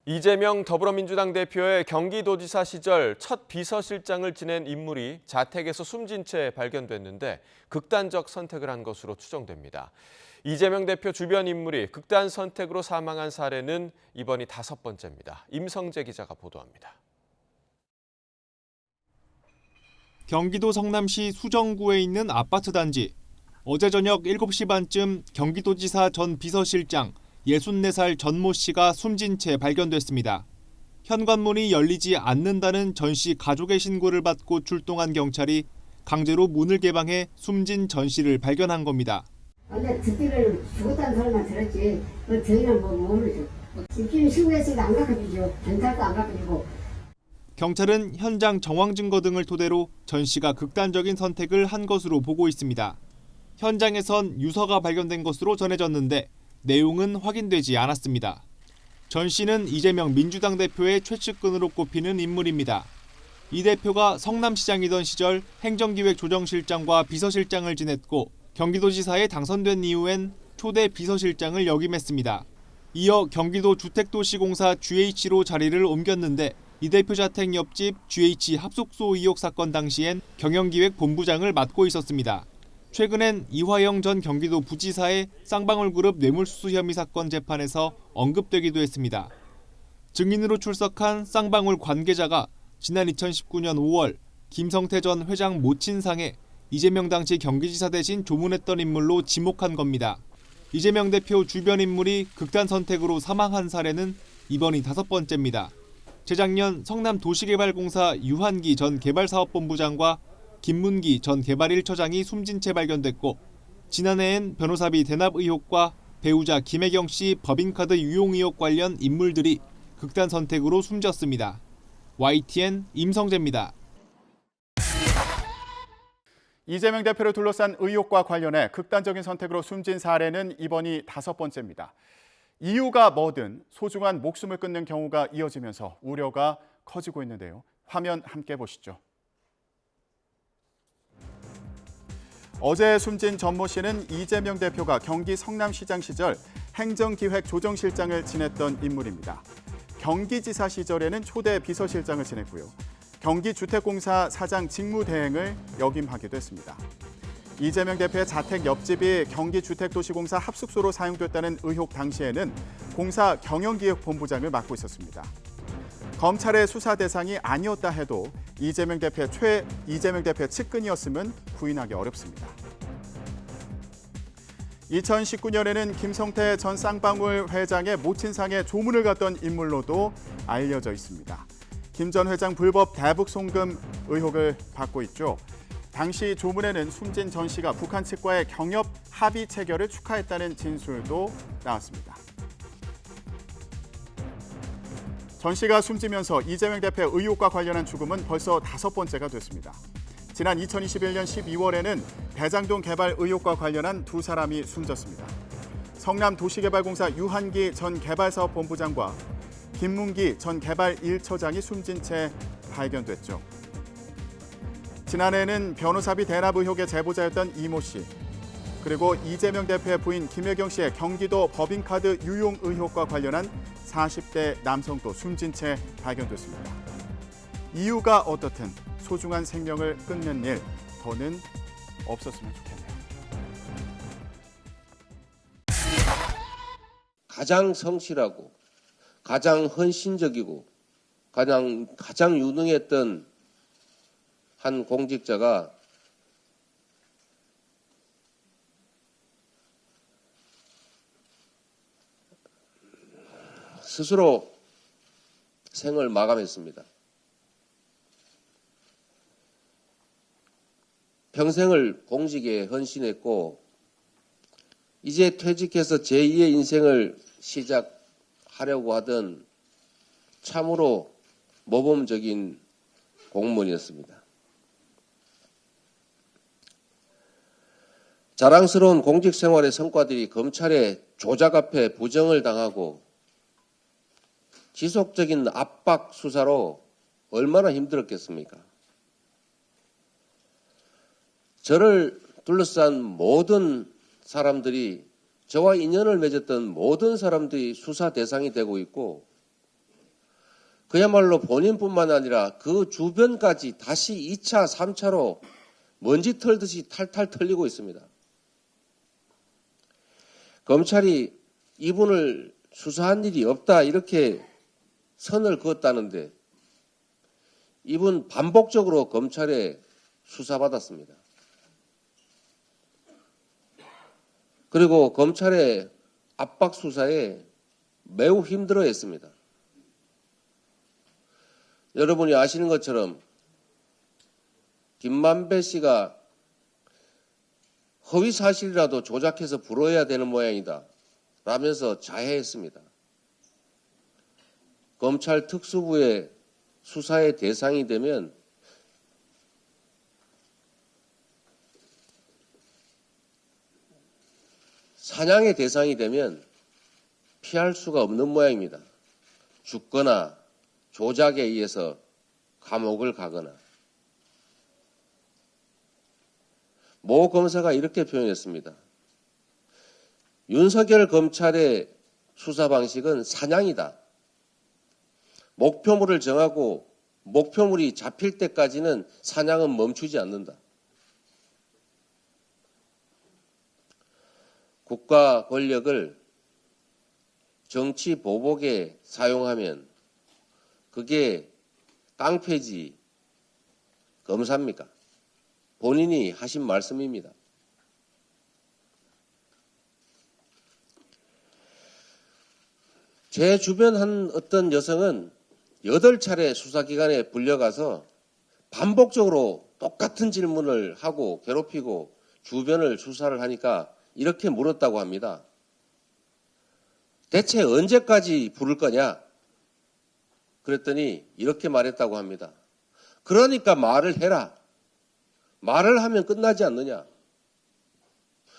이재명 더불어민주당 대표의 경기도지사 시절 첫 비서실장을 지낸 인물이 자택에서 숨진 채 발견됐는데 극단적 선택을 한 것으로 추정됩니다. 이재명 대표 주변 인물이 극단 선택으로 사망한 사례는 이번이 5번째입니다. 임성재 기자가 보도합니다. 경기도 성남시 수정구에 있는 아파트 단지. 어제 저녁 7시 반쯤 경기도지사 전 비서실장 64살 전모 씨가 숨진 채 발견됐습니다. 현관문이 열리지 않는다는 전 씨 가족의 신고를 받고 출동한 경찰이 강제로 문을 개방해 숨진 전 씨를 발견한 겁니다. 근데 듣기를 죽었다는 소리만 들었지 저희는 모르죠. 집주인 신고했으니까 안 바꿔주죠. 경찰도 안 바꿔주고. 경찰은 현장 정황 증거 등을 토대로 전 씨가 극단적인 선택을 한 것으로 보고 있습니다. 현장에선 유서가 발견된 것으로 전해졌는데 내용은 확인되지 않았습니다. 전 씨는 이재명 민주당 대표의 최측근으로 꼽히는 인물입니다. 이 대표가 성남시장이던 시절 행정기획조정실장과 비서실장을 지냈고 경기도지사에 당선된 이후엔 초대 비서실장을 역임했습니다. 이어 경기도 주택도시공사 GH로 자리를 옮겼는데 이 대표 자택 옆집 GH 합숙소 의혹 사건 당시엔 경영기획본부장을 맡고 있었습니다. 최근엔 이화영 전 경기도 부지사의 쌍방울그룹 뇌물수수 혐의 사건 재판에서 언급되기도 했습니다. 증인으로 출석한 쌍방울 관계자가 지난 2019년 5월 김성태 전 회장 모친상에 이재명 당시 경기지사 대신 조문했던 인물로 지목한 겁니다. 이재명 대표 주변 인물이 극단 선택으로 사망한 사례는 이번이 5번째입니다. 재작년 성남도시개발공사 유한기 전 개발사업본부장과 김문기 전 개발 1처장이 숨진 채 발견됐고 지난해엔 변호사비 대납 의혹과 배우자 김혜경 씨 법인카드 유용 의혹 관련 인물들이 극단 선택으로 숨졌습니다. YTN 임성재입니다. 이재명 대표를 둘러싼 의혹과 관련해 극단적인 선택으로 숨진 사례는 이번이 5번째입니다. 이유가 뭐든 소중한 목숨을 끊는 경우가 이어지면서 우려가 커지고 있는데요. 화면 함께 보시죠. 어제 숨진 전모 씨는 이재명 대표가 경기 성남시장 시절 행정기획조정실장을 지냈던 인물입니다. 경기지사 시절에는 초대 비서실장을 지냈고요. 경기주택공사 사장 직무대행을 역임하기도 했습니다. 이재명 대표의 자택 옆집이 경기주택도시공사 합숙소로 사용됐다는 의혹 당시에는 공사 경영기획본부장을 맡고 있었습니다. 검찰의 수사 대상이 아니었다 해도 이재명 대표의 측근이었음은 부인하기 어렵습니다. 2019년에는 김성태 전 쌍방울 회장의 모친상에 조문을 갔던 인물로도 알려져 있습니다. 김 전 회장 불법 대북 송금 의혹을 받고 있죠. 당시 조문에는 숨진 전 씨가 북한 측과의 경협 합의 체결을 축하했다는 진술도 나왔습니다. 전 씨가 숨지면서 이재명 대표의 의혹과 관련한 죽음은 벌써 5번째가 됐습니다. 지난 2021년 12월에는 대장동 개발 의혹과 관련한 2사람이 숨졌습니다. 성남도시개발공사 유한기 전 개발사업본부장과 김문기 전 개발 1처장이 숨진 채 발견됐죠. 지난해에는 변호사비 대납 의혹의 제보자였던 이모 씨, 그리고 이재명 대표의 부인 김혜경 씨의 경기도 법인카드 유용 의혹과 관련한 40대 남성도 숨진 채 발견됐습니다. 이유가 어떻든 소중한 생명을 끊는 일 더는 없었으면 좋겠네요. 가장 성실하고 가장 헌신적이고 가장 유능했던 한 공직자가 스스로 생을 마감했습니다. 평생을 공직에 헌신했고 이제 퇴직해서 제2의 인생을 시작하려고 하던 참으로 모범적인 공무원이었습니다. 자랑스러운 공직 생활의 성과들이 검찰의 조작 앞에 부정을 당하고 지속적인 압박 수사로 얼마나 힘들었겠습니까? 저를 둘러싼 모든 사람들이 저와 인연을 맺었던 모든 사람들이 수사 대상이 되고 있고 그야말로 본인뿐만 아니라 그 주변까지 다시 2차, 3차로 먼지 털듯이 탈탈 털리고 있습니다. 검찰이 이분을 수사한 일이 없다 이렇게 선을 그었다는데 이분 반복적으로 검찰에 수사받았습니다. 그리고 검찰의 압박 수사에 매우 힘들어했습니다. 여러분이 아시는 것처럼 김만배 씨가 허위 사실이라도 조작해서 불어야 되는 모양이다 라면서 자해했습니다. 검찰 특수부의 수사의 대상이 되면 사냥의 대상이 되면 피할 수가 없는 모양입니다. 죽거나 조작에 의해서 감옥을 가거나. 모 검사가 이렇게 표현했습니다. 윤석열 검찰의 수사 방식은 사냥이다. 목표물을 정하고 목표물이 잡힐 때까지는 사냥은 멈추지 않는다. 국가 권력을 정치 보복에 사용하면 그게 깡패지 검사입니까? 본인이 하신 말씀입니다. 제 주변 한 어떤 여성은 8차례 수사기관에 불려가서 반복적으로 똑같은 질문을 하고 괴롭히고 주변을 수사를 하니까 이렇게 물었다고 합니다. 대체 언제까지 부를 거냐? 그랬더니 이렇게 말했다고 합니다. 그러니까 말을 해라. 말을 하면 끝나지 않느냐?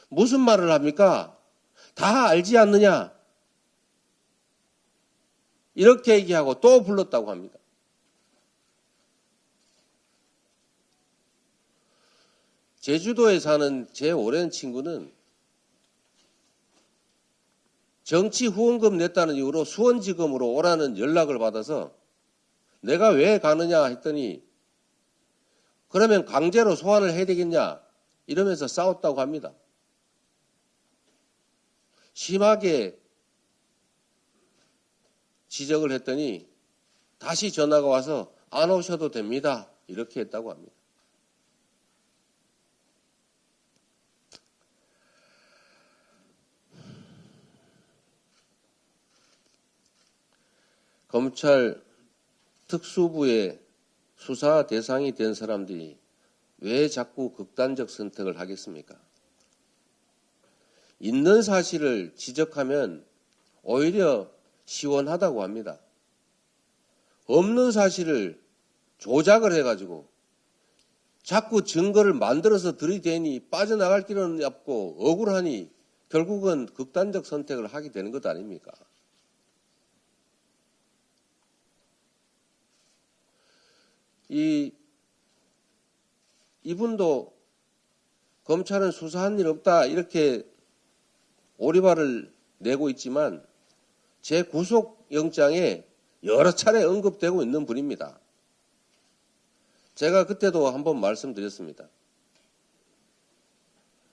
무슨 말을 합니까? 다 알지 않느냐? 이렇게 얘기하고 또 불렀다고 합니다. 제주도에 사는 제 오랜 친구는 정치 후원금 냈다는 이유로 수원지검으로 오라는 연락을 받아서 내가 왜 가느냐 했더니 그러면 강제로 소환을 해야 되겠냐 이러면서 싸웠다고 합니다. 심하게 지적을 했더니 다시 전화가 와서 안 오셔도 됩니다. 이렇게 했다고 합니다. 검찰 특수부의 수사 대상이 된 사람들이 왜 자꾸 극단적 선택을 하겠습니까? 있는 사실을 지적하면 오히려 시원하다고 합니다. 없는 사실을 조작을 해가지고 자꾸 증거를 만들어서 들이대니 빠져나갈 길은 없고 억울하니 결국은 극단적 선택을 하게 되는 것 아닙니까? 이분도 검찰은 수사한 일 없다 이렇게 오리발을 내고 있지만 제 구속영장에 여러 차례 언급되고 있는 분입니다. 제가 그때도 한번 말씀드렸습니다.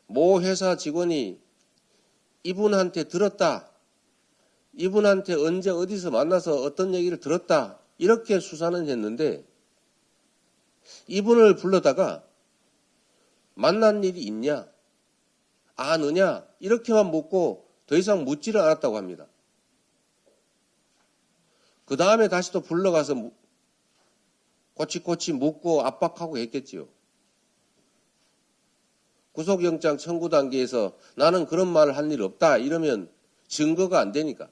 모 회사 직원이 이분한테 들었다. 이분한테 언제 어디서 만나서 어떤 얘기를 들었다. 이렇게 수사는 했는데 이분을 불러다가 만난 일이 있냐? 아느냐? 이렇게만 묻고 더 이상 묻지를 않았다고 합니다. 그 다음에 다시 또 불러가서 꼬치꼬치 묻고 압박하고 했겠지요. 구속영장 청구 단계에서 나는 그런 말을 한 일 없다 이러면 증거가 안 되니까.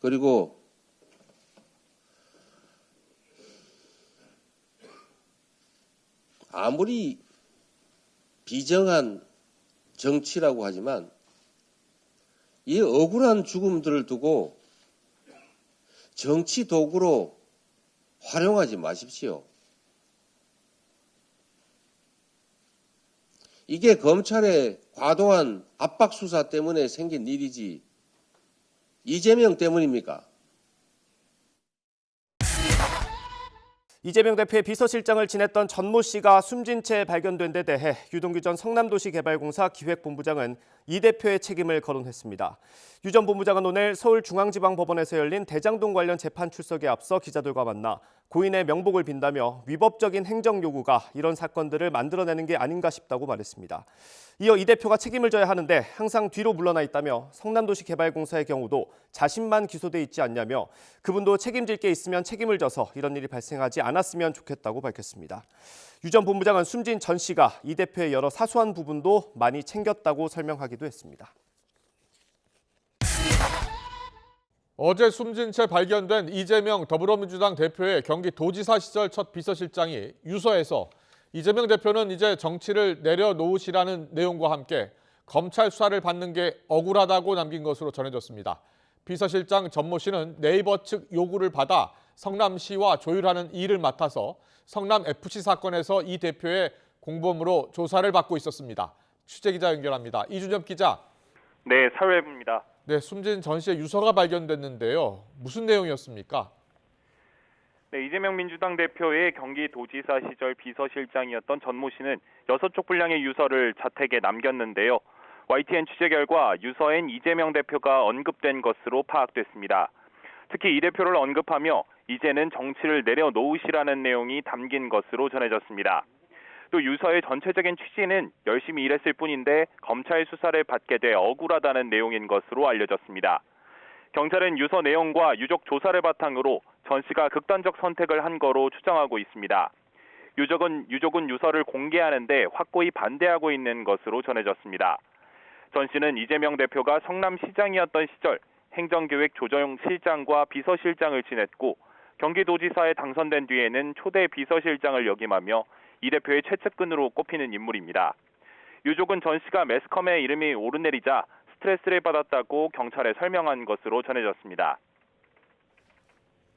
그리고 아무리 비정한 정치라고 하지만 이 억울한 죽음들을 두고 정치 도구로 활용하지 마십시오. 이게 검찰의 과도한 압박 수사 때문에 생긴 일이지 이재명 때문입니까? 이재명 대표의 비서실장을 지냈던 전모 씨가 숨진 채 발견된 데 대해 유동규 전 성남도시개발공사 기획본부장은 이 대표의 책임을 거론했습니다. 유 전 본부장은 오늘 서울중앙지방법원에서 열린 대장동 관련 재판 출석에 앞서 기자들과 만나 고인의 명복을 빈다며 위법적인 행정 요구가 이런 사건들을 만들어내는 게 아닌가 싶다고 말했습니다. 이어 이 대표가 책임을 져야 하는데 항상 뒤로 물러나 있다며 성남도시개발공사의 경우도 자신만 기소돼 있지 않냐며 그분도 책임질 게 있으면 책임을 져서 이런 일이 발생하지 않았으면 좋겠다고 밝혔습니다. 유 전 본부장은 숨진 전 씨가 이 대표의 여러 사소한 부분도 많이 챙겼다고 설명하기도 했습니다. 어제 숨진 채 발견된 이재명 더불어민주당 대표의 경기도지사 시절 첫 비서실장이 유서에서 이재명 대표는 이제 정치를 내려놓으시라는 내용과 함께 검찰 수사를 받는 게 억울하다고 남긴 것으로 전해졌습니다. 비서실장 전모 씨는 네이버 측 요구를 받아 성남시와 조율하는 일을 맡아서 성남FC 사건에서 이 대표의 공범으로 조사를 받고 있었습니다. 취재기자 연결합니다. 이준엽 기자. 네, 사회부입니다. 네, 숨진 전 씨의 유서가 발견됐는데요. 무슨 내용이었습니까? 네, 이재명 민주당 대표의 경기도지사 시절 비서실장이었던 전모 씨는 6쪽 분량의 유서를 자택에 남겼는데요. YTN 취재 결과 유서엔 이재명 대표가 언급된 것으로 파악됐습니다. 특히 이 대표를 언급하며 이제는 정치를 내려놓으시라는 내용이 담긴 것으로 전해졌습니다. 또 유서의 전체적인 취지는 열심히 일했을 뿐인데 검찰 수사를 받게 돼 억울하다는 내용인 것으로 알려졌습니다. 경찰은 유서 내용과 유족 조사를 바탕으로 전 씨가 극단적 선택을 한 거로 추정하고 있습니다. 유족은 유서를 공개하는데 확고히 반대하고 있는 것으로 전해졌습니다. 전 씨는 이재명 대표가 성남시장이었던 시절 행정기획조정실장과 비서실장을 지냈고 경기도지사에 당선된 뒤에는 초대 비서실장을 역임하며 이 대표의 최측근으로 꼽히는 인물입니다. 유족은 전 씨가 매스컴에 이름이 오르내리자 스트레스를 받았다고 경찰에 설명한 것으로 전해졌습니다.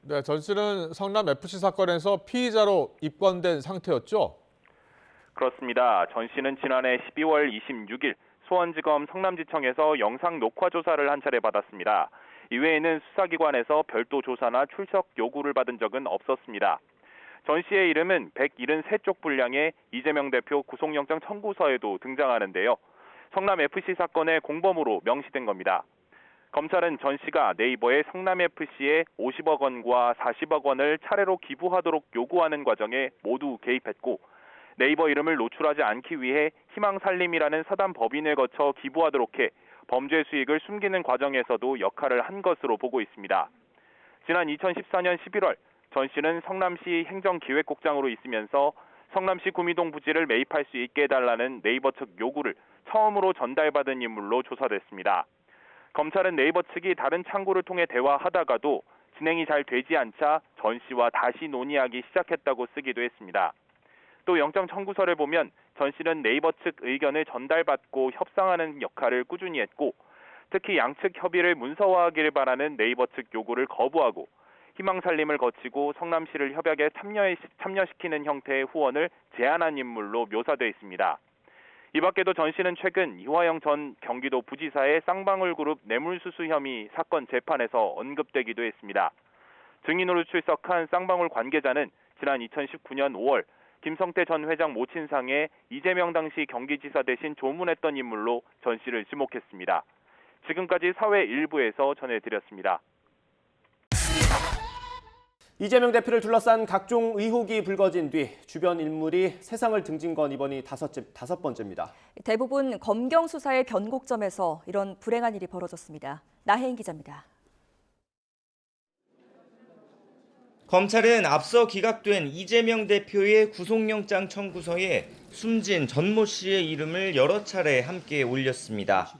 네, 전 씨는 성남FC 사건에서 피의자로 입건된 상태였죠? 그렇습니다. 전 씨는 지난해 12월 26일 수원지검 성남지청에서 영상 녹화 조사를 한 차례 받았습니다. 이외에는 수사기관에서 별도 조사나 출석 요구를 받은 적은 없었습니다. 전 씨의 이름은 173쪽 분량의 이재명 대표 구속영장 청구서에도 등장하는데요. 성남FC 사건의 공범으로 명시된 겁니다. 검찰은 전 씨가 네이버에 성남FC에 50억 원과 40억 원을 차례로 기부하도록 요구하는 과정에 모두 개입했고 네이버 이름을 노출하지 않기 위해 희망살림이라는 사단 법인을 거쳐 기부하도록 해 범죄 수익을 숨기는 과정에서도 역할을 한 것으로 보고 있습니다. 지난 2014년 11월 전 씨는 성남시 행정기획국장으로 있으면서 성남시 구미동 부지를 매입할 수 있게 해달라는 네이버 측 요구를 처음으로 전달받은 인물로 조사됐습니다. 검찰은 네이버 측이 다른 창구를 통해 대화하다가도 진행이 잘 되지 않자 전 씨와 다시 논의하기 시작했다고 쓰기도 했습니다. 또 영장 청구서를 보면 전 씨는 네이버 측 의견을 전달받고 협상하는 역할을 꾸준히 했고 특히 양측 협의를 문서화하기를 바라는 네이버 측 요구를 거부하고 희망살림을 거치고 성남시를 협약에 참여시키는 형태의 후원을 제안한 인물로 묘사되어 있습니다. 이 밖에도 전 씨는 최근 이화영 전 경기도 부지사의 쌍방울그룹 뇌물수수 혐의 사건 재판에서 언급되기도 했습니다. 증인으로 출석한 쌍방울 관계자는 지난 2019년 5월 김성태 전 회장 모친상에 이재명 당시 경기지사 대신 조문했던 인물로 전 씨를 지목했습니다. 지금까지 사회 일부에서 전해드렸습니다. 이재명 대표를 둘러싼 각종 의혹이 불거진 뒤 주변 인물이 세상을 등진 건 이번이 다섯 번째입니다. 대부분 검경 수사의 변곡점에서 이런 불행한 일이 벌어졌습니다. 나혜인 기자입니다. 검찰은 앞서 기각된 이재명 대표의 구속영장 청구서에 숨진 전모 씨의 이름을 여러 차례 함께 올렸습니다.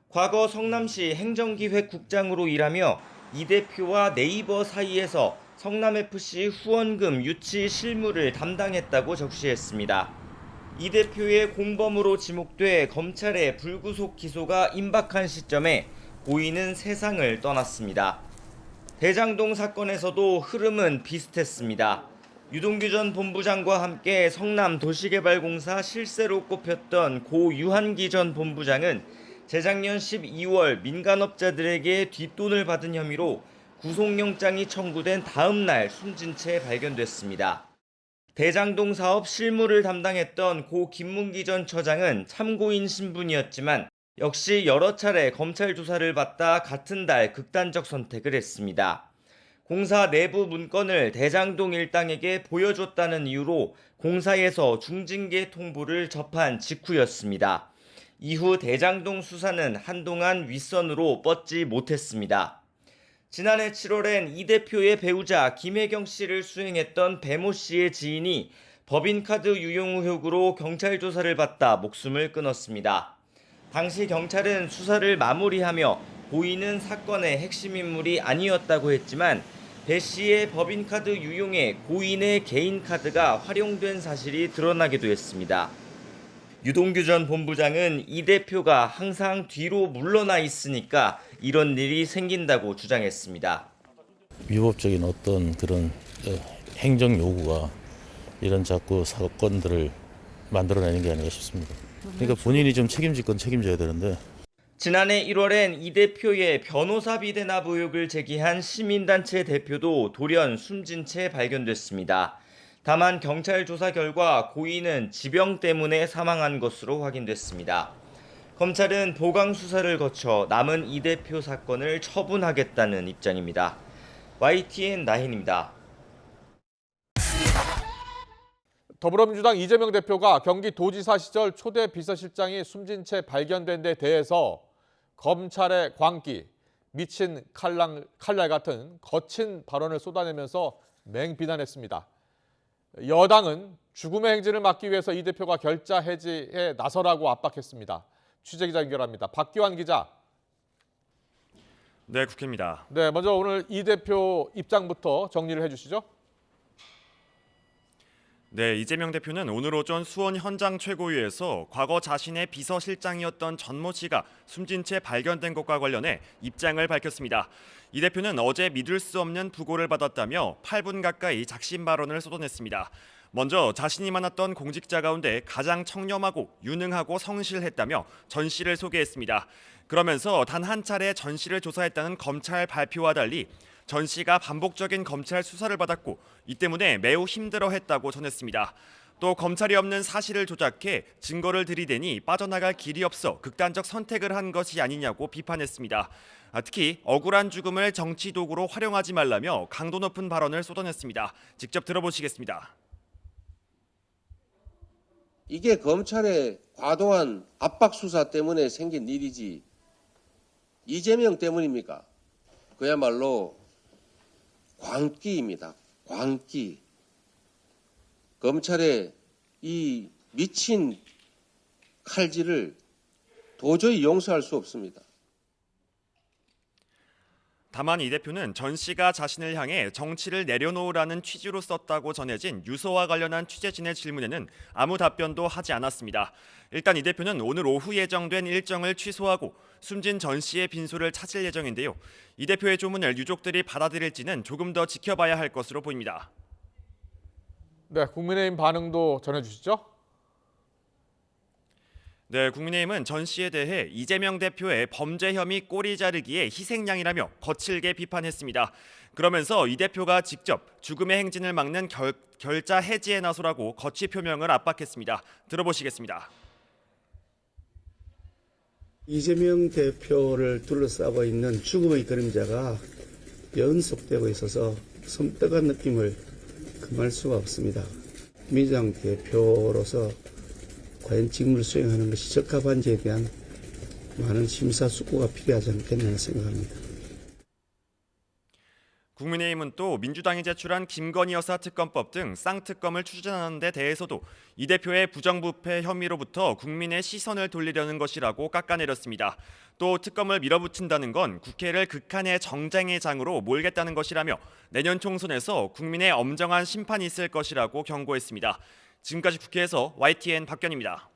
과거 성남시 행정기획국장으로 일하며 이 대표와 네이버 사이에서 성남FC 후원금 유치 실무를 담당했다고 적시했습니다. 이 대표의 공범으로 지목돼 검찰의 불구속 기소가 임박한 시점에 고인은 세상을 떠났습니다. 대장동 사건에서도 흐름은 비슷했습니다. 유동규 전 본부장과 함께 성남도시개발공사 실세로 꼽혔던 고 유한기 전 본부장은 재작년 12월 민간업자들에게 뒷돈을 받은 혐의로 구속영장이 청구된 다음 날 숨진 채 발견됐습니다. 대장동 사업 실무를 담당했던 고 김문기 전 처장은 참고인 신분이었지만 역시 여러 차례 검찰 조사를 받다 같은 달 극단적 선택을 했습니다. 공사 내부 문건을 대장동 일당에게 보여줬다는 이유로 공사에서 중징계 통보를 접한 직후였습니다. 이후 대장동 수사는 한동안 윗선으로 뻗지 못했습니다. 지난해 7월엔 이 대표의 배우자 김혜경 씨를 수행했던 배모 씨의 지인이 법인카드 유용 의혹으로 경찰 조사를 받다 목숨을 끊었습니다. 당시 경찰은 수사를 마무리하며 고인은 사건의 핵심 인물이 아니었다고 했지만 배 씨의 법인카드 유용에 고인의 개인 카드가 활용된 사실이 드러나기도 했습니다. 유동규 전 본부장은 이 대표가 항상 뒤로 물러나 있으니까 이런 일이 생긴다고 주장했습니다. 위법적인 어떤 그런 행정 요구가 이런 자꾸 사건들을 만들어내는 게 아닌가 싶습니다. 그러니까 본인이 좀 책임질 건 책임져야 되는데. 지난해 1월엔 이 대표의 변호사비 대납 의혹을 제기한 시민단체 대표도 돌연 숨진 채 발견됐습니다. 다만 경찰 조사 결과 고인은 지병 때문에 사망한 것으로 확인됐습니다. 검찰은 보강 수사를 거쳐 남은 이 대표 사건을 처분하겠다는 입장입니다. YTN 나힌입니다. 더불어민주당 이재명 대표가 경기도지사 시절 초대 비서실장이 숨진 채 발견된 데 대해서 검찰의 광기, 미친 칼날 같은 거친 발언을 쏟아내면서 맹비난했습니다. 여당은 죽음의 행진을 막기 위해서 이 대표가 결자 해지에 나서라고 압박했습니다. 취재기자 연결합니다. 박기환 기자. 네, 국회입니다. 네, 먼저 오늘 이 대표 입장부터 정리를 해주시죠. 네, 이재명 대표는 오늘 오전 수원 현장 최고위에서 과거 자신의 비서실장이었던 전모 씨가 숨진 채 발견된 것과 관련해 입장을 밝혔습니다. 이 대표는 어제 믿을 수 없는 부고를 받았다며 8분 가까이 작심 발언을 쏟아냈습니다. 먼저 자신이 만났던 공직자 가운데 가장 청렴하고 유능하고 성실했다며 전 씨를 소개했습니다. 그러면서 단 한 차례 전 씨를 조사했다는 검찰 발표와 달리 전 씨가 반복적인 검찰 수사를 받았고 이 때문에 매우 힘들어했다고 전했습니다. 또 검찰이 없는 사실을 조작해 증거를 들이대니 빠져나갈 길이 없어 극단적 선택을 한 것이 아니냐고 비판했습니다. 특히 억울한 죽음을 정치 도구로 활용하지 말라며 강도 높은 발언을 쏟아냈습니다. 직접 들어보시겠습니다. 이게 검찰의 과도한 압박 수사 때문에 생긴 일이지 이재명 때문입니까? 그야말로 광기입니다. 광기. 검찰의 이 미친 칼질을 도저히 용서할 수 없습니다. 다만 이 대표는 전 씨가 자신을 향해 정치를 내려놓으라는 취지로 썼다고 전해진 유서와 관련한 취재진의 질문에는 아무 답변도 하지 않았습니다. 일단 이 대표는 오늘 오후 예정된 일정을 취소하고 숨진 전 씨의 빈소를 찾을 예정인데요. 이 대표의 조문을 유족들이 받아들일지는 조금 더 지켜봐야 할 것으로 보입니다. 네, 국민의힘 반응도 전해주시죠. 네, 국민의힘은 전 씨에 대해 이재명 대표의 범죄 혐의 꼬리 자르기의 희생양이라며 거칠게 비판했습니다. 그러면서 이 대표가 직접 죽음의 행진을 막는 결자 해지에 나서라고 거취 표명을 압박했습니다. 들어보시겠습니다. 이재명 대표를 둘러싸고 있는 죽음의 그림자가 연속되고 있어서 섬뜩한 느낌을 금할 수가 없습니다. 민주당 대표로서 과연 직무를 수행하는 것이 적합한지에 대한 많은 심사숙고가 필요하지 않겠나 생각합니다. 국민의힘은 또 민주당이 제출한 김건희 여사 특검법 등 쌍특검을 추진하는 데 대해서도 이 대표의 부정부패 혐의로부터 국민의 시선을 돌리려는 것이라고 깎아내렸습니다. 또 특검을 밀어붙인다는 건 국회를 극한의 정쟁의 장으로 몰겠다는 것이라며 내년 총선에서 국민의 엄정한 심판이 있을 것이라고 경고했습니다. 지금까지 국회에서 YTN 박견입니다.